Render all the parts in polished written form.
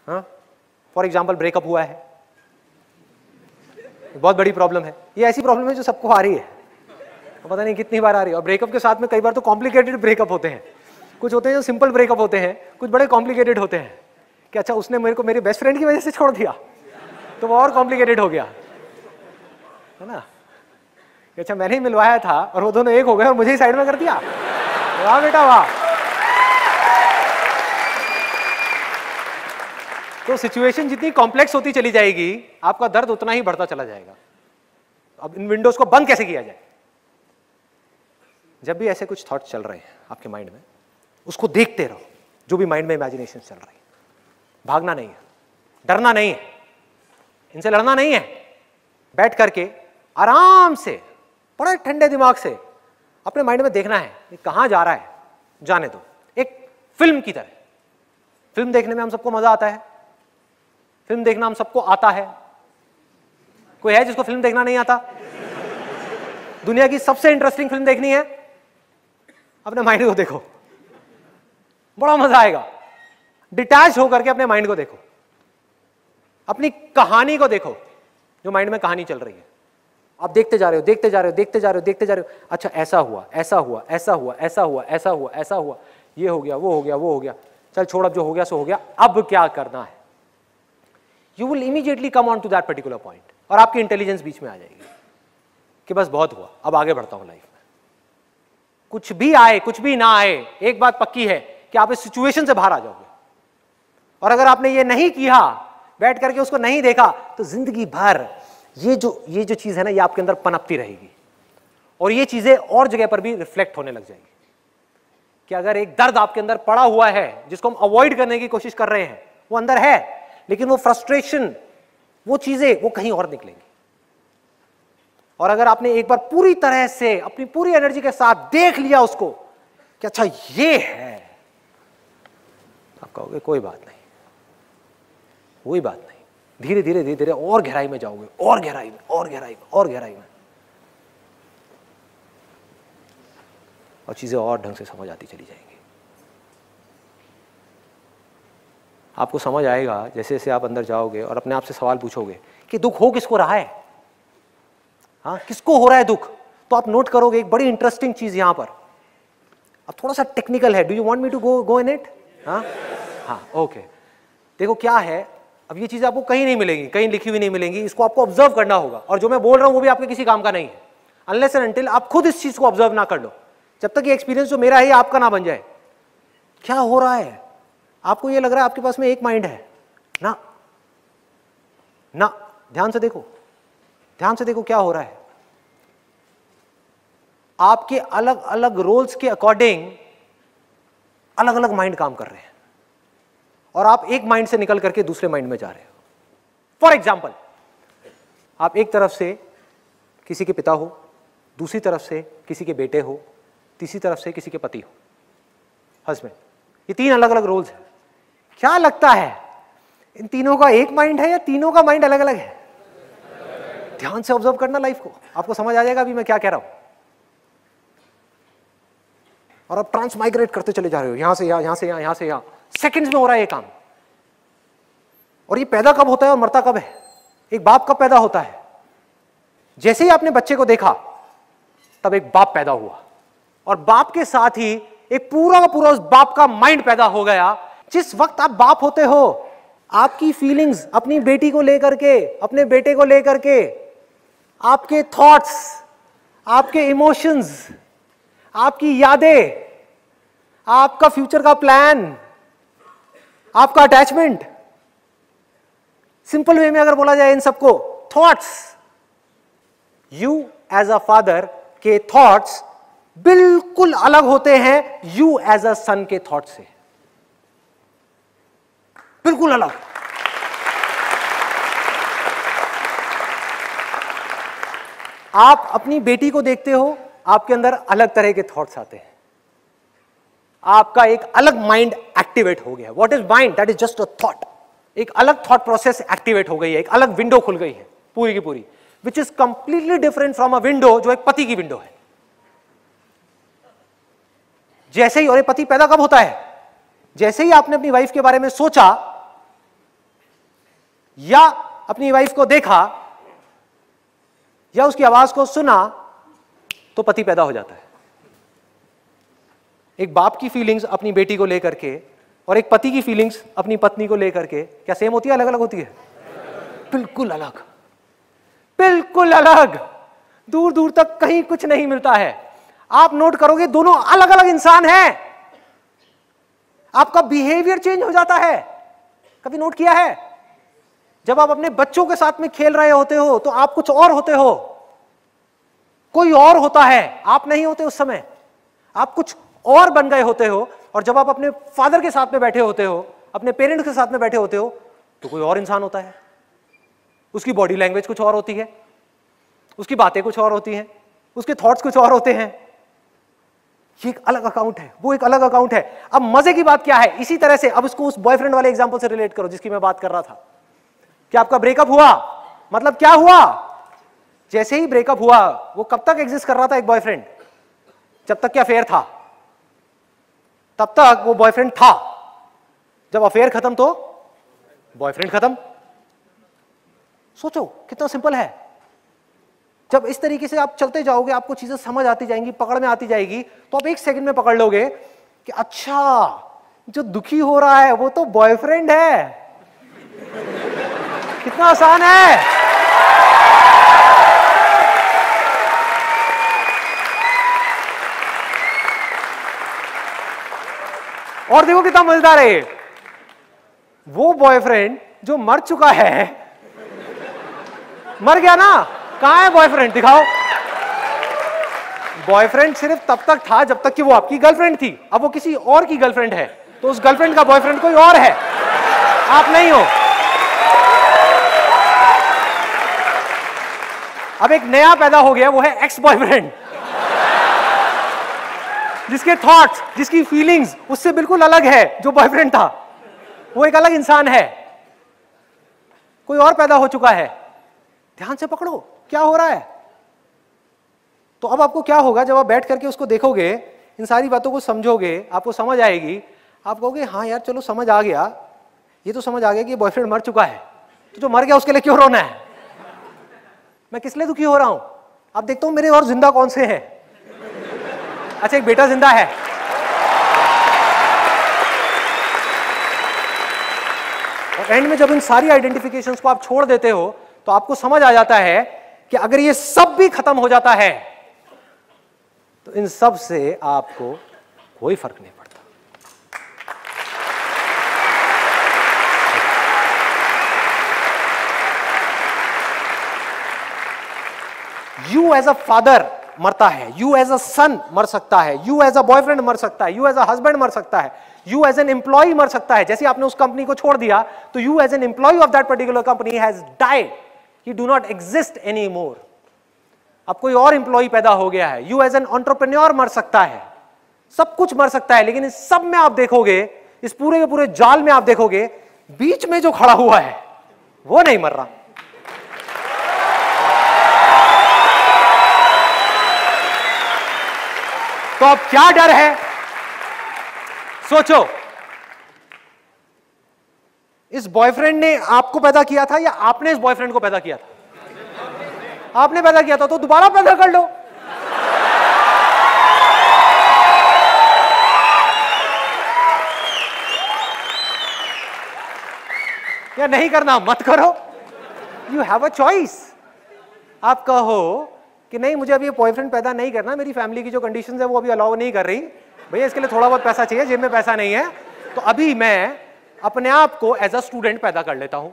हाँ, for example breakup हुआ है, बहुत बड़ी प्रॉब्लम है, ये ऐसी प्रॉब्लम है जो सबको आ रही है, पता नहीं कितनी बार आ रही है। और ब्रेकअप के साथ में कई बार तो कॉम्प्लिकेटेड ब्रेकअप होते हैं, कुछ होते हैं जो सिंपल ब्रेकअप होते हैं, कुछ बड़े कॉम्प्लिकेटेड होते हैं कि अच्छा उसने मेरे को मेरे बेस्ट फ्रेंड की वजह से छोड़ दिया, तो वो और कॉम्प्लिकेटेड हो गया, है ना। अच्छा मैंने ही मिलवाया था और वो दोनों एक हो गए और मुझे ही साइड में कर दिया, वाह बेटा वाह। तो सिचुएशन जितनी कॉम्प्लेक्स होती चली जाएगी, आपका दर्द उतना ही बढ़ता चला जाएगा। अब इन विंडोज को बंद कैसे किया जाए? जब भी ऐसे कुछ थॉट चल रहे हैं आपके माइंड में, उसको देखते रहो, जो भी माइंड में इमेजिनेशन चल रही है। भागना नहीं है, डरना नहीं है, इनसे लड़ना नहीं है। बैठ करके आराम से बड़े ठंडे दिमाग से अपने माइंड में देखना है कि कहां जा रहा है, जाने दो। एक फिल्म की तरह। फिल्म देखने में हम सबको मजा आता है, फिल्म देखना हम सबको आता है। कोई है जिसको फिल्म देखना नहीं आता? दुनिया की सबसे इंटरेस्टिंग फिल्म देखनी है, अपने माइंड को देखो, बड़ा मजा आएगा। डिटैच होकर के अपने माइंड को देखो, अपनी कहानी को देखो, जो माइंड में कहानी चल रही है। आप देखते जा रहे हो, देखते जा रहे हो, देखते जा रहे हो, देखते जा रहे हो। अच्छा ऐसा हुआ, ऐसा हुआ, ऐसा हुआ, ऐसा हुआ, ऐसा हुआ, ऐसा हुआ, ये हो गया, वो हो गया, वो हो गया, चल छोड़, अब जो हो गया सो हो गया, अब क्या करना है। You will immediately come on to that particular point, और आपकी इंटेलिजेंस बीच में आ जाएगी कि बस बहुत हुआ, अब आगे बढ़ता हूं लाइफ में। कुछ भी आए, कुछ भी ना आए, एक बात पक्की है कि आप इस सिचुएशन से बाहर आ जाओगे। और अगर आपने ये नहीं किया, बैठ करके उसको नहीं देखा, तो जिंदगी भर ये जो चीज है ना, ये आपके अंदर पनपती रहेगी, और ये चीजें और जगह पर भी रिफ्लेक्ट होने लग जाएगी। कि अगर एक दर्द आपके अंदर पड़ा हुआ है जिसको हम अवॉइड करने की कोशिश कर रहे हैं, वो अंदर है, लेकिन वो फ्रस्ट्रेशन, वो चीजें वो कहीं और निकलेंगी। और अगर आपने एक बार पूरी तरह से अपनी पूरी एनर्जी के साथ देख लिया उसको कि अच्छा ये है, आप कहोगे कोई बात नहीं, कोई बात नहीं। धीरे धीरे धीरे धीरे और गहराई में जाओगे, और गहराई में, और गहराई में, और गहराई में, और चीजें और ढंग से समझ आती चली जाएंगी। आपको समझ आएगा जैसे जैसे आप अंदर जाओगे और अपने आप से सवाल पूछोगे कि दुख हो किसको रहा है, हाँ किसको हो रहा है दुख। तो आप नोट करोगे एक बड़ी इंटरेस्टिंग चीज यहां पर। अब थोड़ा सा टेक्निकल है, do you want me to go in it? हाँ ओके। देखो क्या है, अब ये चीजें आपको कहीं नहीं मिलेंगी, कहीं लिखी हुई नहीं मिलेंगी, इसको आपको ऑब्जर्व करना होगा। और जो मैं बोल रहा हूं वो भी आपके किसी काम का नहीं है, अनलेस एंड अनटिल आप खुद इस चीज को ऑब्जर्व ना कर लो, जब तक ये एक्सपीरियंस जो मेरा है आपका ना बन जाए। क्या हो रहा है? आपको ये लग रहा है आपके पास में एक माइंड है ना, ना ध्यान से देखो, ध्यान से देखो क्या हो रहा है। आपके अलग अलग रोल्स के अकॉर्डिंग अलग अलग माइंड काम कर रहे हैं, और आप एक माइंड से निकल करके दूसरे माइंड में जा रहे हो। फॉर एग्जाम्पल, आप एक तरफ से किसी के पिता हो, दूसरी तरफ से किसी के बेटे हो, तीसरी तरफ से किसी के पति हो, हस्बैंड। ये तीन अलग अलग रोल्स हैं। क्या लगता है इन तीनों का एक माइंड है या तीनों का माइंड अलग अलग है? ध्यान से ऑब्जर्व करना लाइफ को, आपको समझ आ जाएगा अभी मैं क्या कह रहा हूं। और आप ट्रांसमाइग्रेट करते चले जा रहे हो, यहां से यहां, यहां से यहां, यहां से यहां। सेकंड्स में हो रहा है ये काम। और ये पैदा कब होता है और मरता कब है? एक बाप कब पैदा होता है? जैसे ही आपने बच्चे को देखा तब एक बाप पैदा हुआ, और बाप के साथ ही एक पूरा का पूरा उस बाप का माइंड पैदा हो गया। जिस वक्त आप बाप होते हो, आपकी फीलिंग्स अपनी बेटी को लेकर के, अपने बेटे को लेकर के, आपके थॉट्स, आपके इमोशंस, आपकी यादें, आपका फ्यूचर का प्लान, आपका अटैचमेंट, सिंपल वे में अगर बोला जाए इन सबको, thoughts. You as a father के थॉट्स बिल्कुल अलग होते हैं यू एज अ सन के थॉट से, बिल्कुल अलग। आप अपनी बेटी को देखते हो, आपके अंदर अलग तरह के थॉट्स आते हैं, आपका एक अलग माइंड एक्टिवेट हो गया। What is mind? That is just a thought. एक अलग थॉट प्रोसेस एक्टिवेट हो गई है, एक अलग विंडो खुल गई है पूरी की पूरी, which is completely different from a window जो एक पति की विंडो है। जैसे ही, और ये पति पैदा कब होता है? जैसे ही आपने अपनी वाइफ के बारे में सोचा, या अपनी वाइफ को देखा या उसकी आवाज को सुना तो पति पैदा हो जाता है। एक बाप की फीलिंग्स अपनी बेटी को लेकर के और एक पति की फीलिंग्स अपनी पत्नी को लेकर के क्या सेम होती है, अलग अलग होती है? बिल्कुल अलग, बिल्कुल अलग, दूर दूर तक कहीं कुछ नहीं मिलता है। आप नोट करोगे दोनों अलग अलग इंसान हैं, आपका बिहेवियर चेंज हो जाता है। कभी नोट किया है? जब आप अपने बच्चों के साथ में खेल रहे होते हो तो आप कुछ और होते हो, कोई और होता है, आप नहीं होते उस समय, आप कुछ और बन गए होते हो। और जब आप अपने फादर के साथ में बैठे होते हो, अपने पेरेंट्स के साथ में बैठे होते हो, तो कोई और इंसान होता है, उसकी बॉडी लैंग्वेज कुछ और होती है, उसकी बातें कुछ और होती हैं, उसके थॉट्स कुछ और होते हैं। ये एक अलग अकाउंट है, वो एक अलग अकाउंट है। अब मजे की बात क्या है, इसी तरह से अब इसको उस बॉयफ्रेंड वाले एग्जांपल से रिलेट करो जिसकी मैं बात कर रहा था कि आपका ब्रेकअप हुआ, मतलब क्या हुआ? जैसे ही ब्रेकअप हुआ, वो कब तक एग्जिस्ट कर रहा था एक बॉयफ्रेंड? जब तक कि अफेयर था, तब तक वो बॉयफ्रेंड था। जब अफेयर खत्म तो बॉयफ्रेंड खत्म। सोचो कितना सिंपल है। जब इस तरीके से आप चलते जाओगे, आपको चीजें समझ आती जाएंगी, पकड़ में आती जाएगी, तो आप एक सेकंड में पकड़ लोगे कि अच्छा, जो दुखी हो रहा है वो तो बॉयफ्रेंड है। कितना आसान है। और देखो कितना मजेदार है, वो बॉयफ्रेंड जो मर चुका है, मर गया ना, कहां है बॉयफ्रेंड? दिखाओ। बॉयफ्रेंड सिर्फ तब तक था जब तक कि वो आपकी गर्लफ्रेंड थी। अब वो किसी और की गर्लफ्रेंड है, तो उस गर्लफ्रेंड का बॉयफ्रेंड कोई और है, आप नहीं हो। अब एक नया पैदा हो गया, वो है एक्स बॉयफ्रेंड, जिसके थॉट्स, जिसकी फीलिंग्स उससे बिल्कुल अलग है जो बॉयफ्रेंड था। वो एक अलग इंसान है, कोई और पैदा हो चुका है। ध्यान से पकड़ो क्या हो रहा है। तो अब आपको क्या होगा, जब आप बैठ करके उसको देखोगे, इन सारी बातों को समझोगे, आपको समझ आएगी, आप कहोगे हाँ यार चलो समझ आ गया, ये तो समझ आ गया कि बॉयफ्रेंड मर चुका है, तो जो मर गया उसके लिए क्यों रोना है? मैं किस लिए दुखी हो रहा हूं? अब देखता हूं मेरे और जिंदा कौन से हैं। अच्छा, एक बेटा जिंदा है। और एंड में जब इन सारी आइडेंटिफिकेशंस को आप छोड़ देते हो, तो आपको समझ आ जाता है कि अगर ये सब भी खत्म हो जाता है तो इन सब से आपको कोई फर्क नहीं पड़ता। यू एज अ फादर मरता है, यू एज अ सन मर सकता है, यू एज अ बॉयफ्रेंड मर सकता है, यू एज अ हस्बैंड मर सकता है, यू एज एन एम्प्लॉय मर सकता है। जैसे आपने उस कंपनी को छोड़ दिया तो you as an employee of that particular company has died, you do not exist any more. अब कोई और एम्प्लॉय पैदा हो गया है। यू एज एन एंटरप्रेन्योर मर सकता है, सब कुछ मर सकता है। लेकिन इस सब में आप देखोगे, इस पूरे के पूरे जाल में आप देखोगे, बीच में जो खड़ा हुआ है वो नहीं मर रहा। तो अब क्या डर है? सोचो, इस बॉयफ्रेंड ने आपको पैदा किया था या आपने इस बॉयफ्रेंड को पैदा किया था? आपने पैदा किया था, तो दोबारा पैदा कर लो। या नहीं करना मत करो, यू हैव अ चॉइस। आप कहो कि नहीं मुझे अभी ये बॉयफ्रेंड पैदा नहीं करना, मेरी फैमिली की जो कंडीशंस है वो अभी अलाउ नहीं कर रही, भैया इसके लिए थोड़ा बहुत पैसा चाहिए, जेब में पैसा नहीं है, तो अभी मैं अपने आप को एज अ स्टूडेंट पैदा कर लेता हूं।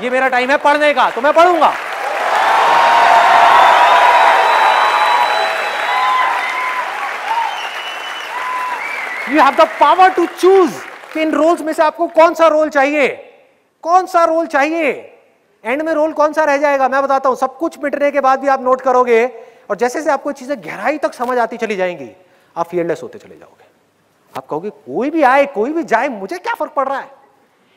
ये मेरा टाइम है पढ़ने का, तो मैं पढ़ूंगा। You have the power to choose कि इन रोल्स में से आपको कौन सा रोल चाहिए, कौन सा रोल चाहिए। एंड में रोल कौन सा रह जाएगा मैं बताता हूं। सब कुछ मिटने के बाद भी आप नोट करोगे, और जैसे जैसे आपको चीजें गहराई तक समझ आती चली जाएंगी, आप फियरलेस होते चले जाओगे। आप कहोगे कोई भी आए कोई भी जाए, मुझे क्या फर्क पड़ रहा है।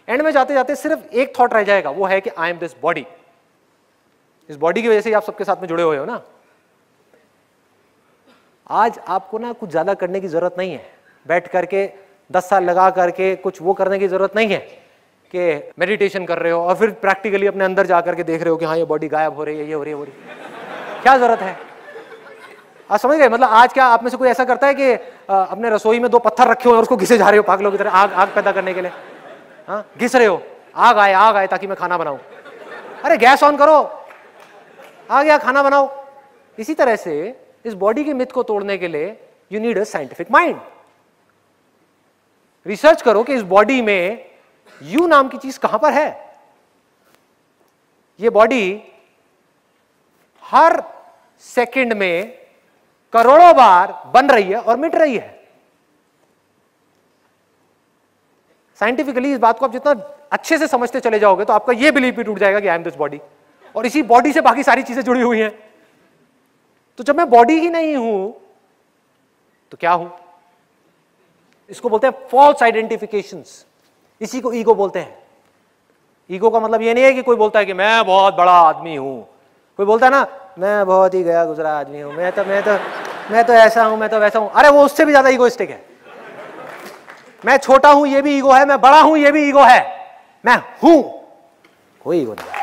एंड में जाते जाते सिर्फ एक थॉट रह जाएगा, वो है कि आई एम दिस बॉडी। इस बॉडी की वजह से आप सबके साथ में जुड़े हुए हो ना। आज आपको ना कुछ ज्यादा करने की जरूरत नहीं है, बैठ करके 10 साल लगा करके कुछ वो करने की जरूरत नहीं है। कि मेडिटेशन कर रहे हो और फिर प्रैक्टिकली अपने अंदर जाकर के देख रहे हो कि हाँ ये बॉडी गायब हो रही है, ये हो रही है, क्या जरूरत है? आप समझ गए? मतलब आज क्या आप में से कोई ऐसा करता है कि अपने रसोई में 2 पत्थर रखे हो और उसको घिसे जा रहे हो पागलों की तरह, आग पैदा करने के लिए? हाँ, घिस रहे हो, आग आए ताकि मैं खाना बनाऊं। अरे गैस ऑन करो, आ गया, खाना बनाओ। इसी तरह से इस बॉडी के मिथ को तोड़ने के लिए you need a scientific mind. Research करो कि इस बॉडी में यू नाम की चीज कहां पर है। ये बॉडी हर सेकंड में करोड़ों बार बन रही है और मिट रही है। साइंटिफिकली इस बात को आप जितना अच्छे से समझते चले जाओगे तो आपका यह बिलीफ भी टूट जाएगा कि आई एम दिस बॉडी, और इसी बॉडी से बाकी सारी चीजें जुड़ी हुई हैं। तो जब मैं बॉडी ही नहीं हूं तो क्या हूं? इसको बोलते हैं फॉल्स आइडेंटिफिकेशंस। इसी को ईगो बोलते हैं। ईगो का मतलब यह नहीं है कि कोई बोलता है कि मैं बहुत बड़ा आदमी हूं। कोई बोलता है ना मैं बहुत ही गया गुजरा आदमी हूं, मैं तो ऐसा हूं, मैं तो वैसा हूं। अरे वो उससे भी ज्यादा ईगोइस्टिक है। मैं छोटा हूं ये भी ईगो है, मैं बड़ा हूं ये भी ईगो है, मैं हूं, कोई ईगो नहीं।